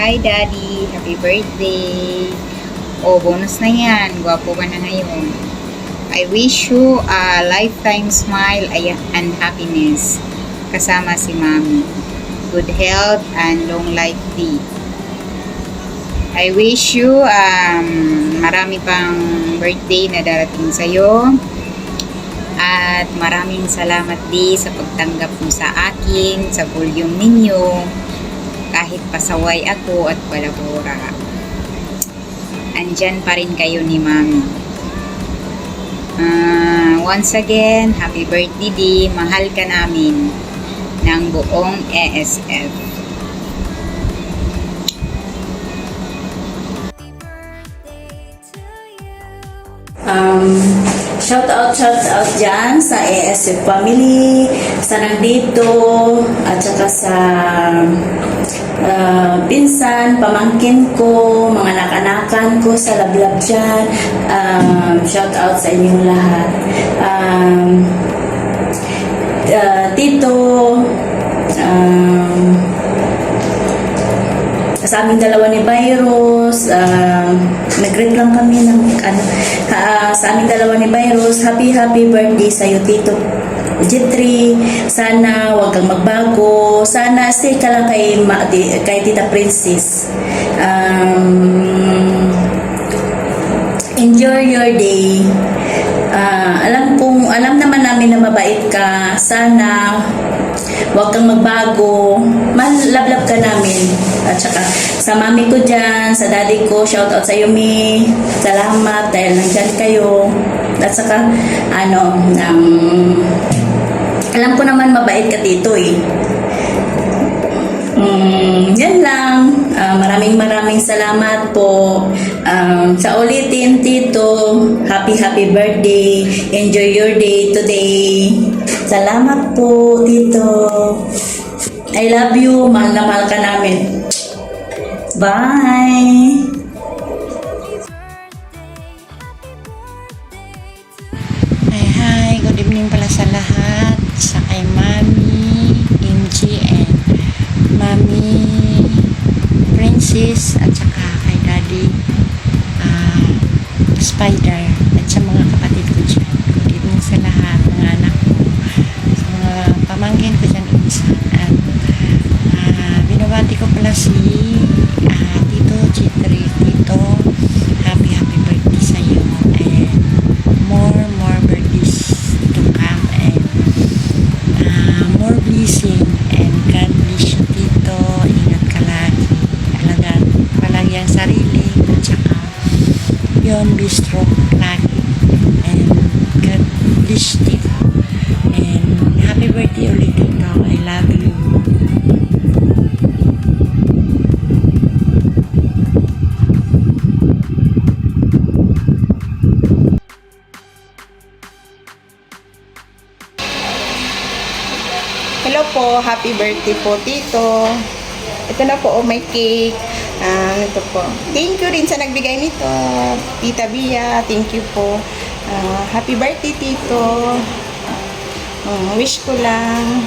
Hi, Daddy. Happy birthday. Oh, bonus na yan. Gwapo ka na ngayon. I wish you a lifetime smile and happiness. Kasama si Mommy. Good health and long life, D. I wish you marami pang birthday na darating sa'yo. At maraming salamat, D, sa pagtanggap mo sa akin, sa volume ninyo. Kahit pasaway ako at palabora. Andyan pa rin kayo ni Mami. Once again, happy birthday, D. Mahal ka namin ng buong ESF. Shout out dyan sa ESF family, sa nandito, at saka sa pinsan, pamangkin ko, mga nakanakan ko sa lablab dyan. Shout out sa inyong lahat. Tito, sa aming dalawa ni Virus, nag-greet lang kami ng sa aming dalawa ni Virus, happy birthday sa'yo, Tito J3. Sana wag kang magbago, sana stay ka lang kay Tita Princess. Enjoy your day. Alam naman namin na mabait ka. Sana wag kang magbago. Malablab ka namin. At saka sa mami ko dyan, sa daddy ko, shout out sa iyo, Mi. Salamat dahil nandyan kayo. At saka alam ko naman mabait ka, Tito, eh. Yan lang. Maraming salamat po. Sa ulitin, Tito, happy birthday. Enjoy your day today. Salamat po, Tito. I love you. Mahal na mahal ka namin. Bye. Hi, good evening pala sa lahat. Sa kay Mami, MG, and Mami Princess, at saka kay Daddy Spider, at sa mga kapatid ko dyan. Good evening sa lahat, mga anak ko, sa mga pamangkin ko dyan insan. At binabati ko pala si Tito J3. Tito, happy birthday sa iyo, and more birthdays to come, and more blessing, and God bless you, Tito. Ingat ka lagi, alagaan palagi ang sarili, at saka yun, be strong lagi, and God bless you, and happy birthday ulit, Tito. I love you. Hello po, happy birthday po, Tito. Ito na po, may cake. Ito po. Thank you rin sa nagbigay nito, Tita Bia. Thank you po. Happy birthday, Tito. Wish ko lang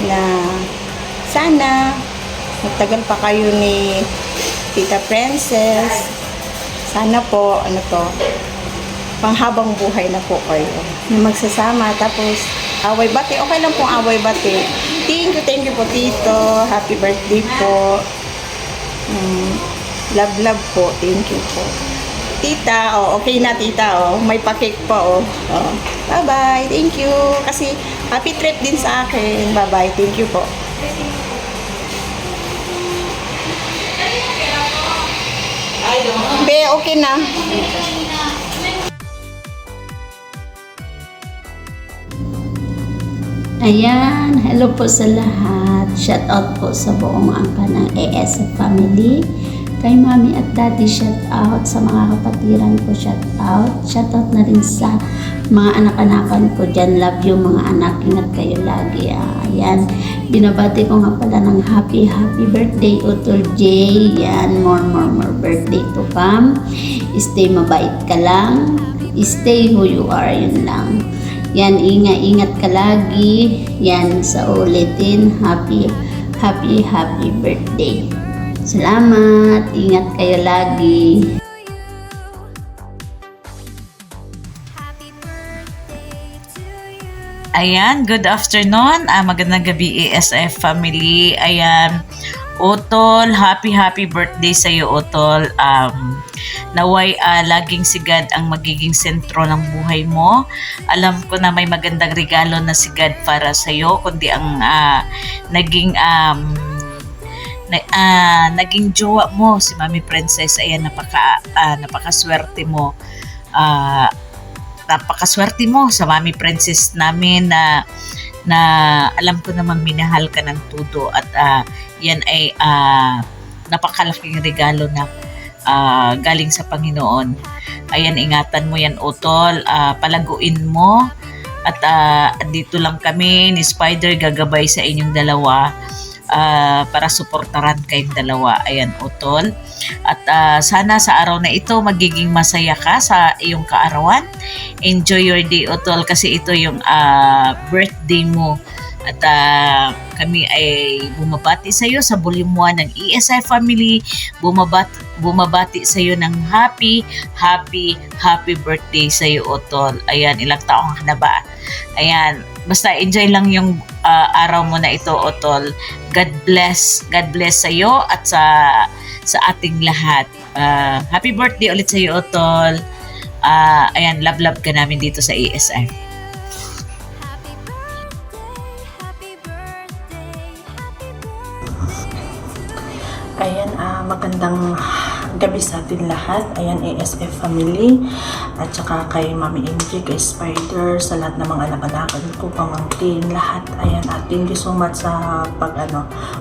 na sana magtagal pa kayo ni Tita Princess. Sana po, panghabang buhay na po kayo. Na magsasama, tapos away bati. Okay lang pong away bati. Thank you po, Tito. Happy birthday po. Love po. Thank you po. Tita, okay na, Tita, may pa-cake pa, Bye-bye. Thank you. Kasi happy trip din sa akin. Bye-bye. Thank you po. Be, okay na. Ayan, hello po sa lahat. Shout out po sa buong angka ng ESF family. Kay Mami at Daddy, shout out. Sa mga kapatiran ko, shout out. Shout out na rin sa mga anak-anakan ko dyan. Love you mga anak. Ingat kayo lagi. Ayan, binabati ko nga pala ng happy birthday, Utol J. Yan, more birthday to come. Stay mabait ka lang. Stay who you are, yun lang. Yan, ingat ka lagi. Yan, sa ulitin, happy birthday. Salamat. Ingat kayo lagi. Ayan, good afternoon. Magandang gabi ASF family. Ayan, Utol, happy birthday sa iyo, Utol. Naway laging si God ang magiging sentro ng buhay mo. Alam ko na may magandang regalo na si God para sa iyo, kundi ang naging naging jowa mo si Mami Princess. Ayan, napakaswerte mo. Napakaswerte mo sa Mami Princess namin na alam ko namang minahal ka ng todo at yan ay napakalaking regalo na galing sa Panginoon. Ayan, ingatan mo yan, Utol. Palaguin mo at dito lang kami ni Spider gagabay sa inyong dalawa para suportaran kayong dalawa. Ayan, Utol. At sana sa araw na ito magiging masaya ka sa iyong kaarawan. Enjoy your day, Utol, kasi ito yung birthday mo. At kami ay bumabati sa iyo sa volume 1 ng ESI family. Bumabati sa iyo ng happy birthday sa iyo, Utol. Ayan, ilang taong ka na ba? Ayan, basta enjoy lang yung araw mo na ito, Utol. God bless sa iyo at sa ating lahat. Happy birthday ulit sa iyo, Utol. Ayan, love ka namin dito sa ESI. Ayan, magandang gabi sa atin lahat. Ayan, ASF family. At saka kay Mami MJ, kay Spider, sa lahat ng mga anak-anakan ko, pamangkin, lahat. Ayan, thank you so much sa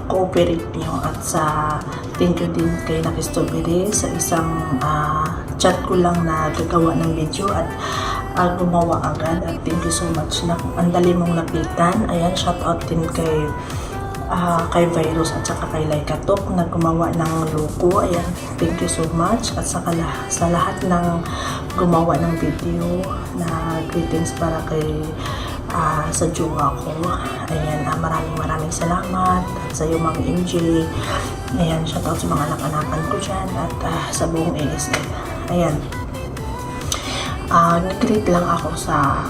cooperate nyo. At thank you din kay Nakistobiri sa isang chat ko lang na gagawa ng video at gumawa agad. At thank you so much na ang dali mong lapitan. Ayan, shout out din kay Virus at saka kay Laikatok na gumawa ng logo. Ayan, thank you so much. At saka sa lahat ng gumawa ng video na greetings para kay sa jowa ko. Ayan, maraming salamat. At sa iyo, Mami MJ. Ayan, shout out sa mga anak-anakan ko dyan at sa buong ASF. Ayan, nag-greet lang ako sa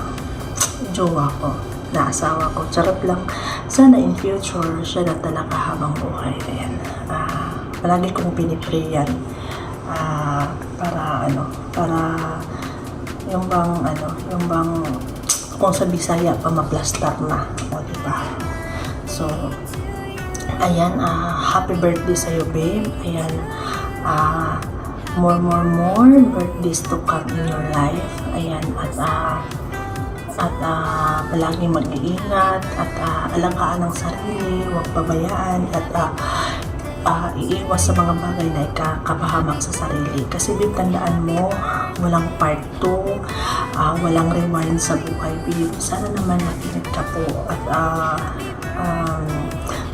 jowa ko na asawa ko. Charot lang. Sana in future, siya na talaga habang buhay. Ayan. Palagi kong pinipray yan. Para yung bang kung sa Bisaya pa maplastar na. O, diba? So, ayan, happy birthday sa'yo, babe. Ayan, more birthdays to come in your life. Ayan, at palagi mag-iingat at alagaan ang sarili, huwag pabayaan at iiwas sa mga bagay na ikakapahamak sa sarili. Kasi babe, tandaan mo, walang part 2, walang rewind sa buhay, babe. Sana naman nakinig ka po at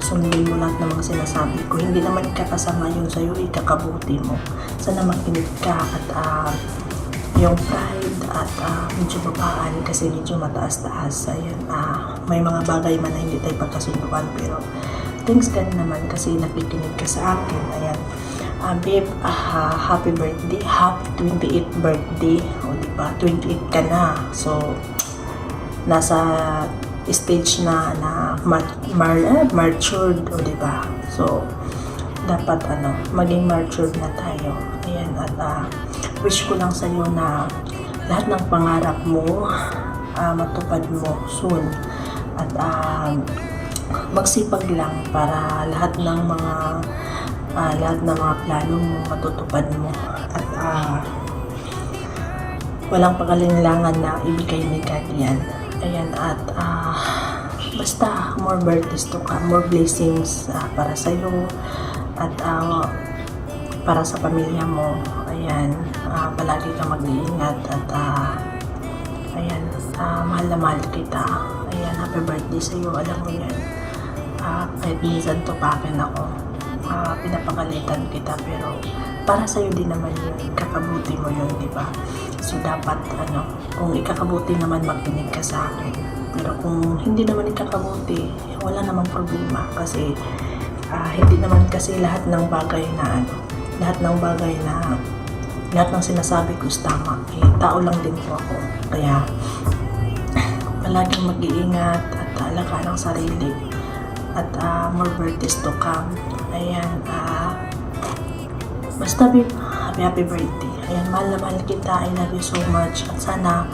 sundin mo lahat ng mga sinasabi ko. Hindi naman ikakasama yun sa'yo, ikakabuti mo. Sana makinig ka at yung pride at medyo babaan kasi medyo mataas-taas. Ayan, may mga bagay man na hindi tayo pagkasunduan, pero thanks God naman kasi nakikinig ka sa akin. Ayan, babe, happy birthday, happy 28th birthday. O diba, 28 ka na, so nasa stage na matured, o diba, so dapat maging matured na tayo. Ayan, at wish ko lang sa iyo na lahat ng pangarap mo matupad mo soon at magsipag lang para lahat ng mga plano mo matutupad mo at walang pag-alinlangan na ibigay ni God yan. Ayan, at basta more birthdays to come, more blessings para sa iyo at para sa pamilya mo. Ayan, palagi kang mag-iingat at ayan, mahal na mahal kita. Ayan, happy birthday sa iyo. Alam mo yan, kahit minsan tupakin ako, pinapagalitan kita, pero para sa iyo din naman yun, kakabuti mo yun, di ba? So dapat kung ikakabuti naman, makinig ka sa akin. Pero kung hindi naman ikakabuti, wala namang problema kasi Hindi naman kasi lahat ng bagay na lahat ng sinasabi ko is tama. Tao lang din po ako. Kaya palaging mag-iingat at alaga ng sarili. At more birthdays to come. Ayan, basta babe, happy birthday. Ayan, mahal na mahal kita. I love you so much. At sana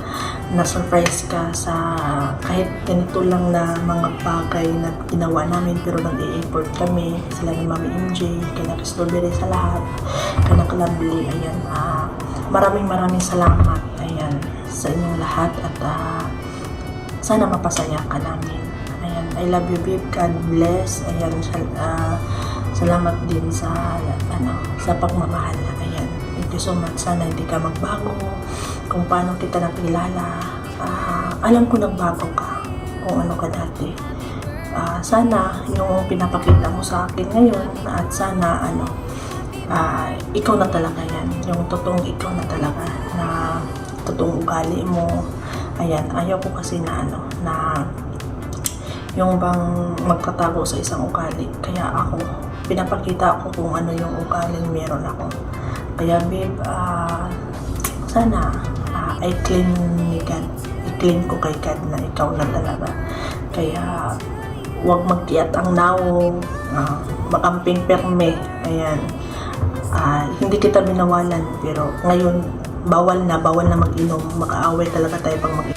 na-surprise ka sa kahit ganito lang na mga bagay na ginawa namin pero nag-i-effort kami. Sila ni Mami MJ, kay na Strawberry sa lahat, kay na Lovely. Ayan, maraming salamat. Ayan, sa inyong lahat at sana mapasaya ka namin. Ayan, I love you babe. God bless. Ayan, salamat din sa pagmamahal. Ayan, thank you so much. Sana hindi ka magbago kung paano kita nakilala. Alam ko nagbago ka kung ano ka dati. Sana yung pinapakita mo sa akin ngayon at sana ikaw na talaga yan. Yung totoong ikaw na talaga na totoong ugali mo. Ayan, ayaw ko kasi na yung bang magtatago sa isang ugali. Kaya ako, pinapakita ko kung ano yung ugaling meron ako. Kaya babe, sana i-clean ni God. I-clean ko kay God na ikaw na talaga. Kaya huwag magtiat ang nawo, makamping perme. Ayan. Hindi kita binawalan pero ngayon bawal na mag-inom. Makaaway talaga tayo pag mag-inom.